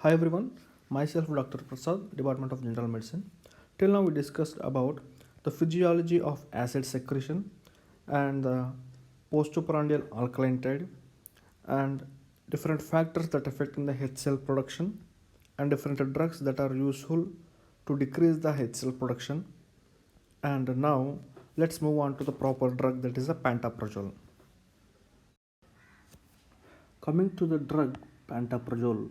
Hi everyone, myself Dr. Prasad, Department of General Medicine. Till now we discussed about the physiology of acid secretion and the postprandial alkaline tide and different factors that affect in the H cell production and different drugs that are useful to decrease the H cell production. And now let's move on to the proper drug, that is the pantoprazole. Coming to the drug pantoprazole,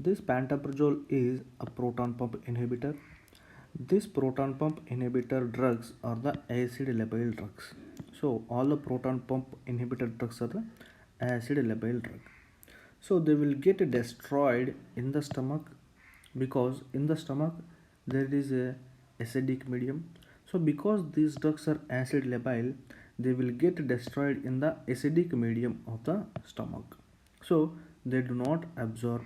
this pantoprazole is a proton pump inhibitor. These proton pump inhibitor drugs are the acid labile drugs. So all the proton pump inhibitor drugs are the acid labile drug. So they will get destroyed in the stomach because in the stomach there is a acidic medium. So because these drugs are acid labile, they will get destroyed in the acidic medium of the stomach. So they do not absorb.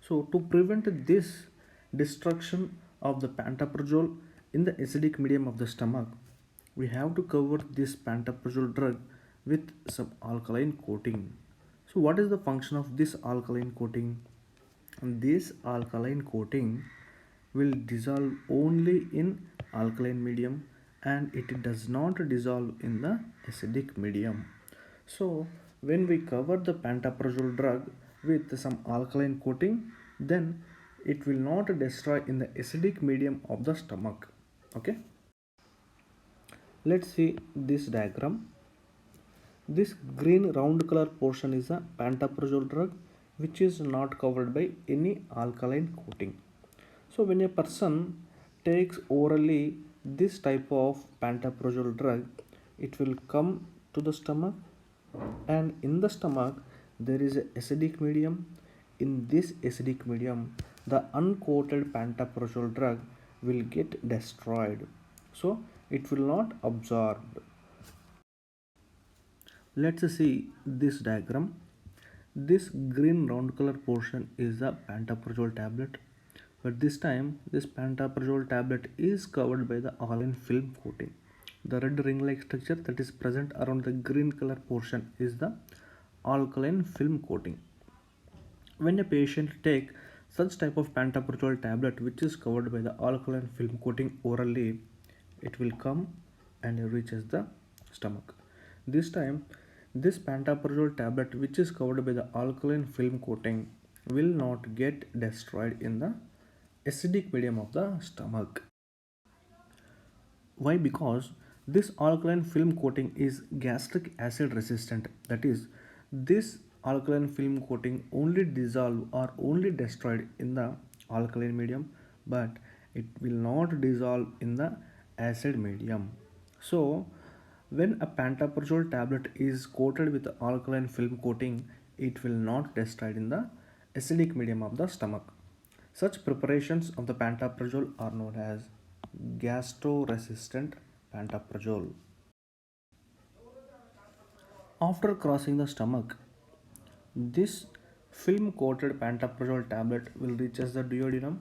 So to prevent this destruction of the pantoprazole in the acidic medium of the stomach, we have to cover this pantoprazole drug with some alkaline coating. So what is the function of this alkaline coating? This alkaline coating will dissolve only in alkaline medium and it does not dissolve in the acidic medium. So when we cover the pantoprazole drug with some alkaline coating, then it will not destroy in the acidic medium of the stomach. Okay, let's see this diagram. This green round color portion is a pantoprazole drug which is not covered by any alkaline coating. So when a person takes orally this type of pantoprazole drug, it will come to the stomach, and in the stomach there is a acidic medium. In this acidic medium, the uncoated pantoprazole drug will get destroyed. So it will not absorb. Let's see this diagram. This green round color portion is the pantoprazole tablet, but this time this pantoprazole tablet is covered by the alkaline film coating. The red ring like structure that is present around the green color portion is the alkaline film coating. When a patient take such type of pantoprazole tablet which is covered by the alkaline film coating orally, it will come and reaches the stomach. This time this pantoprazole tablet which is covered by the alkaline film coating will not get destroyed in the acidic medium of the stomach. Why? Because this alkaline film coating is gastric acid resistant. That is, this alkaline film coating only dissolve or only destroyed in the alkaline medium, but it will not dissolve in the acid medium. So when a pantoprazole tablet is coated with alkaline film coating, it will not destroyed in the acidic medium of the stomach. Such preparations of the pantoprazole are known as gastro-resistant pantoprazole. After crossing the stomach, this film-coated pantoprazole tablet will reaches the duodenum,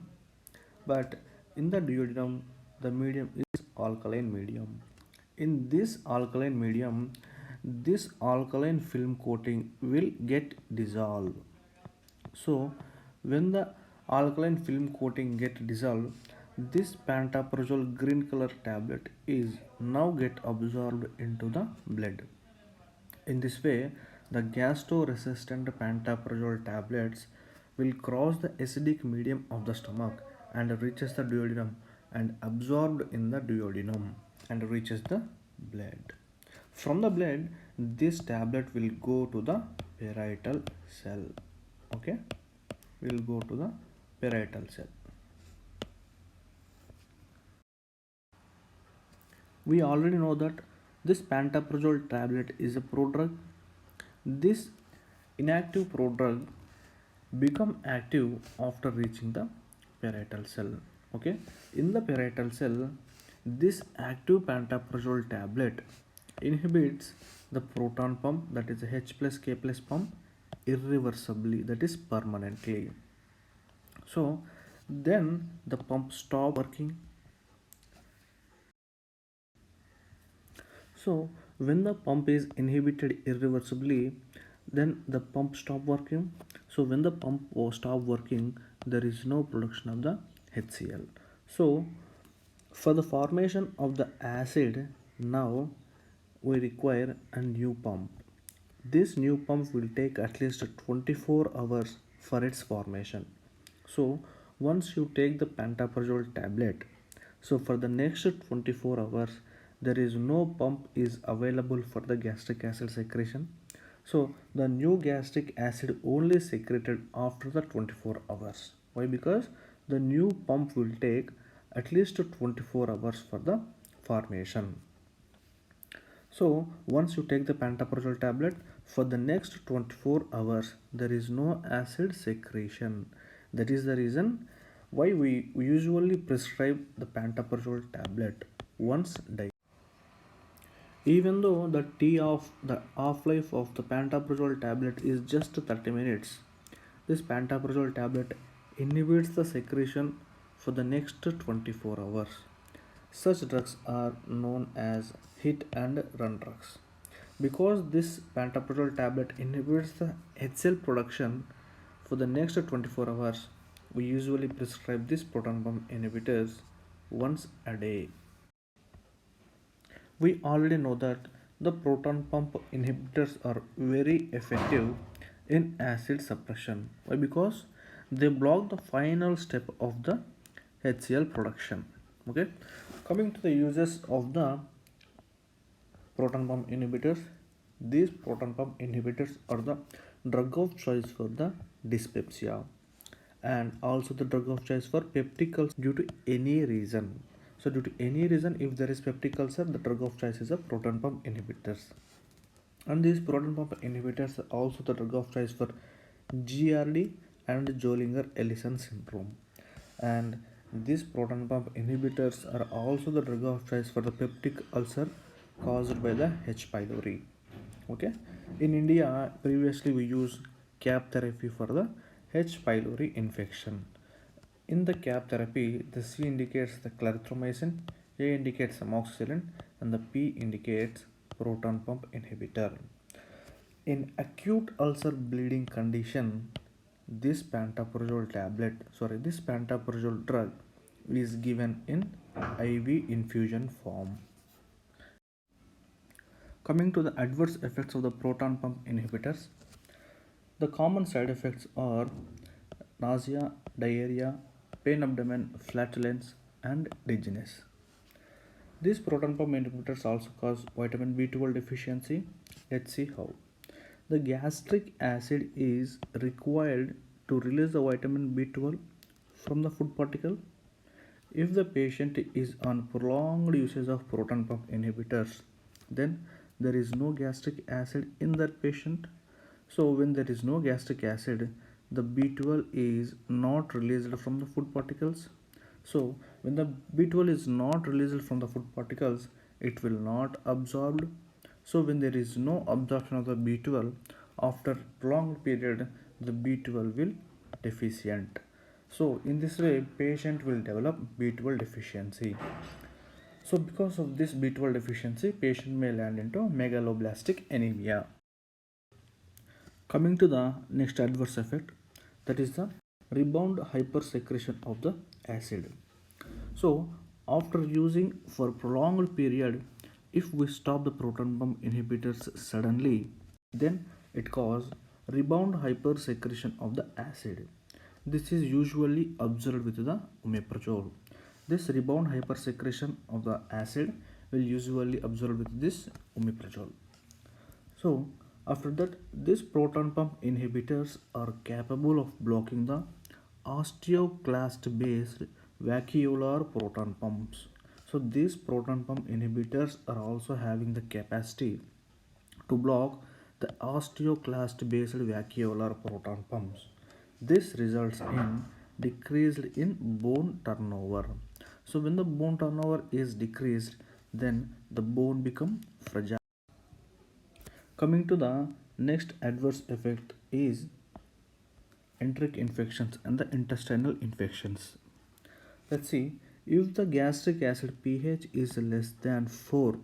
but in the duodenum, the medium is alkaline medium. In this alkaline medium, this alkaline film coating will get dissolved. So when the alkaline film coating get dissolved, this pantoprazole green color tablet is now get absorbed into the blood. In this way, the gastro-resistant pantoprazole tablets will cross the acidic medium of the stomach and reaches the duodenum and absorbed in the duodenum and reaches the blood. From the blood, this tablet will go to the parietal cell. Okay, will go to the parietal cell. We already know that this pantoprazole tablet is a prodrug. This inactive prodrug become active after reaching the parietal cell. Okay, in the parietal cell, this active pantoprazole tablet inhibits the proton pump, that is H plus K plus pump, irreversibly, that is permanently. So then the pump stop working. So when the pump is inhibited irreversibly, then the pump stop working. So when the pump stop working, there is no production of the HCl. So for the formation of the acid, now we require a new pump. This new pump will take at least 24 hours for its formation. So once you take the pantoprazole tablet, so for the next 24 hours there is no pump is available for the gastric acid secretion. So the new gastric acid only secreted after the 24 hours. Why? Because the new pump will take at least 24 hours for the formation. So once you take the pantoprazole tablet, for the next 24 hours there is no acid secretion. That is the reason why we usually prescribe the pantoprazole tablet once daily. Even though the half-life of the pantoprazole tablet is just 30 minutes, this pantoprazole tablet inhibits the secretion for the next 24 hours. Such drugs are known as hit and run drugs. Because this pantoprazole tablet inhibits the HCl production for the next 24 hours, we usually prescribe these proton pump inhibitors once a day. We already know that the proton pump inhibitors are very effective in acid suppression. Why? Because they block the final step of the HCl production. Okay, coming to the uses of the proton pump inhibitors, these proton pump inhibitors are the drug of choice for the dyspepsia and also the drug of choice for peptic ulcer due to any reason. So due to any reason, if there is peptic ulcer, the drug of choice is a proton pump inhibitors. And these proton pump inhibitors are also the drug of choice for GRD and Zollinger-Ellison syndrome. And these proton pump inhibitors are also the drug of choice for the peptic ulcer caused by the H. pylori. Okay, in India, previously we use cap therapy for the H. pylori infection. In the cap therapy, the C indicates the clarithromycin, A indicates amoxicillin, and the P indicates proton pump inhibitor. In acute ulcer bleeding condition, this pantoprazole drug is given in IV infusion form. Coming to the adverse effects of the proton pump inhibitors, the common side effects are nausea, diarrhea, pain abdomen, flatulence, and dizziness. These proton pump inhibitors also cause vitamin B12 deficiency. Let's see how. The gastric acid is required to release the vitamin B12 from the food particle. If the patient is on prolonged usage of proton pump inhibitors, then there is no gastric acid in that patient. So when there is no gastric acid, the B12 is not released from the food particles. So when the B12 is not released from the food particles, it will not absorbed. So when there is no absorption of the B12, after prolonged period, the B12 will deficient. So in this way, patient will develop B12 deficiency. So because of this B12 deficiency, patient may land into megaloblastic anemia. Coming to the next adverse effect, that is the rebound hypersecretion of the acid. So after using for prolonged period, if we stop the proton pump inhibitors suddenly, then it causes rebound hypersecretion of the acid. This is usually observed with the omeprazole. This rebound hypersecretion of the acid will usually observe with this omeprazole. So after that, these proton pump inhibitors are capable of blocking the osteoclast based vacuolar proton pumps. So these proton pump inhibitors are also having the capacity to block the osteoclast based vacuolar proton pumps. This results in decreased in bone turnover. So when the bone turnover is decreased, then the bone become fragile. Coming to the next adverse effect is enteric infections and the intestinal infections. Let's see, if the gastric acid pH is less than 4,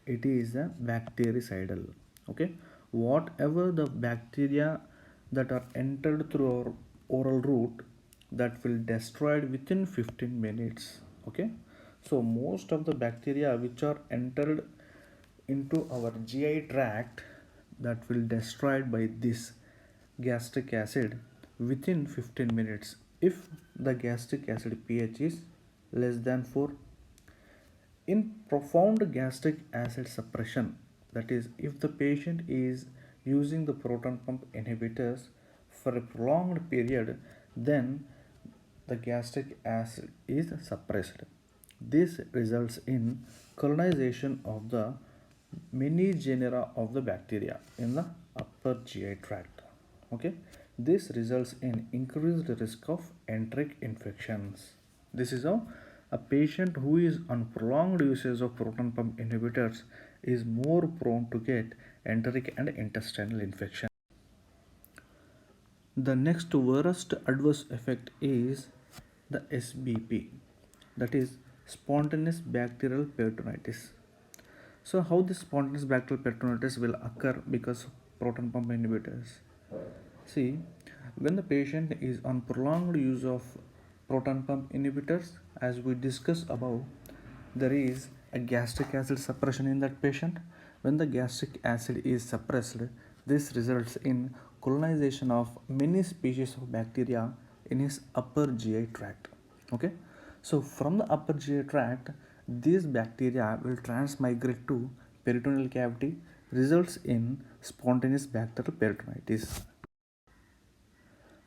it is a bactericidal. Okay, whatever the bacteria that are entered through our oral route, that will destroyed within 15 minutes. Okay, so most of the bacteria which are entered into our GI tract, that will destroyed by this gastric acid within 15 minutes if the gastric acid pH is less than 4. In profound gastric acid suppression, that is, if the patient is using the proton pump inhibitors for a prolonged period, then the gastric acid is suppressed. This results in colonization of the many genera of the bacteria in the upper GI tract. Okay, this results in increased risk of enteric infections. This is how a patient who is on prolonged usage of proton pump inhibitors is more prone to get enteric and intestinal infection. The next worst adverse effect is the SBP, that is spontaneous bacterial peritonitis. So how this spontaneous bacterial peritonitis will occur because of proton pump inhibitors? See, when the patient is on prolonged use of proton pump inhibitors, as we discussed above, there is a gastric acid suppression in that patient. When the gastric acid is suppressed, this results in colonization of many species of bacteria in his upper GI tract. Okay, so from the upper GI tract, these bacteria will transmigrate to peritoneal cavity, results in spontaneous bacterial peritonitis.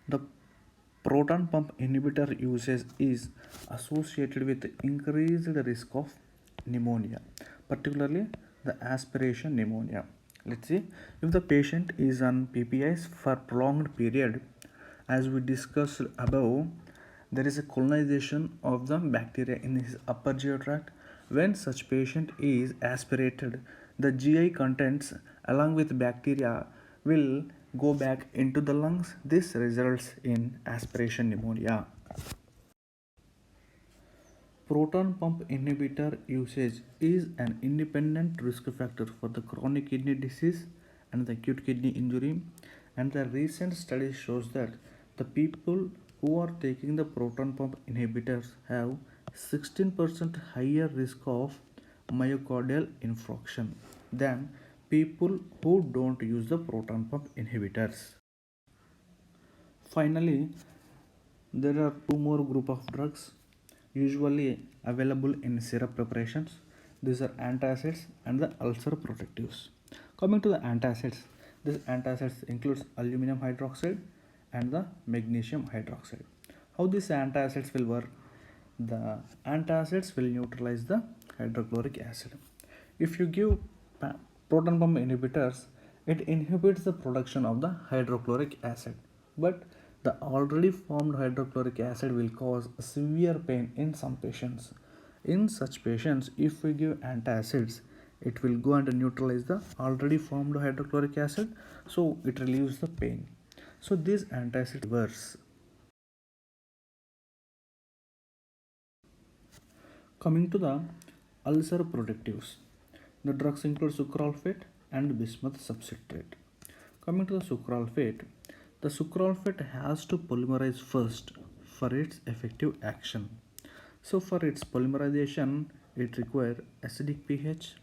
The proton pump inhibitor usage is associated with increased risk of pneumonia, particularly the aspiration pneumonia. Let's see, if the patient is on PPIs for prolonged period, as we discussed above, there is a colonization of the bacteria in his upper GI tract. When such patient is aspirated, the GI contents along with bacteria will go back into the lungs. This results in aspiration pneumonia. Proton pump inhibitor usage is an independent risk factor for the chronic kidney disease and the acute kidney injury, and the recent study shows that the people who are taking the proton pump inhibitors have 16% higher risk of myocardial infarction than people who don't use the proton pump inhibitors. Finally, there are two more group of drugs usually available in syrup preparations. These are antacids and the ulcer protectives. Coming to the antacids, this antacids includes aluminum hydroxide and the magnesium hydroxide. How these antacids will work? The antacids will neutralize the hydrochloric acid. If you give proton pump inhibitors, it inhibits the production of the hydrochloric acid, but the already formed hydrochloric acid will cause severe pain in some patients. In such patients, if we give antacids, it will go and neutralize the already formed hydrochloric acid, so it relieves the pain. So these antacids worse. Coming to the ulcer protectives, the drugs include sucralfate and bismuth substrate. Coming to the sucralfate has to polymerize first for its effective action. So for its polymerization, it requires acidic pH.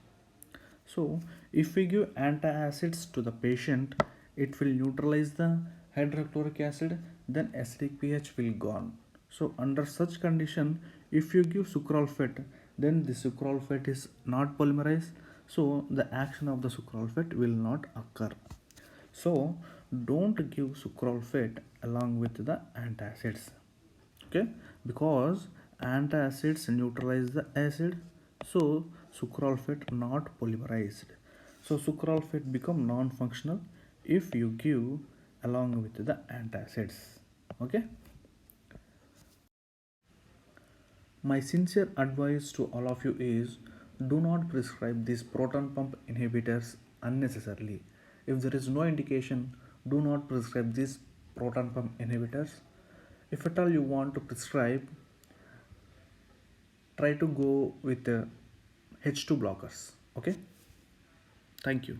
So if we give antacids to the patient, it will neutralize the hydrochloric acid, then acidic pH will gone. So under such condition, if you give sucralfate, then the sucralfate is not polymerized, so the action of the sucralfate will not occur. So don't give sucralfate along with the antacids, okay, because antacids neutralize the acid, so sucralfate not polymerized, so sucralfate become non-functional if you give along with the antacids. Okay, my sincere advice to all of you is, do not prescribe these proton pump inhibitors unnecessarily. If there is no indication, do not prescribe these proton pump inhibitors. If at all you want to prescribe, try to go with H2 blockers. Okay, thank you.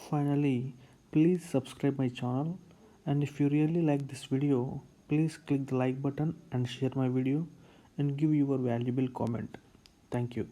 Finally, please subscribe my channel, and if you really like this video, please click the like button and share my video and give your valuable comment. Thank you.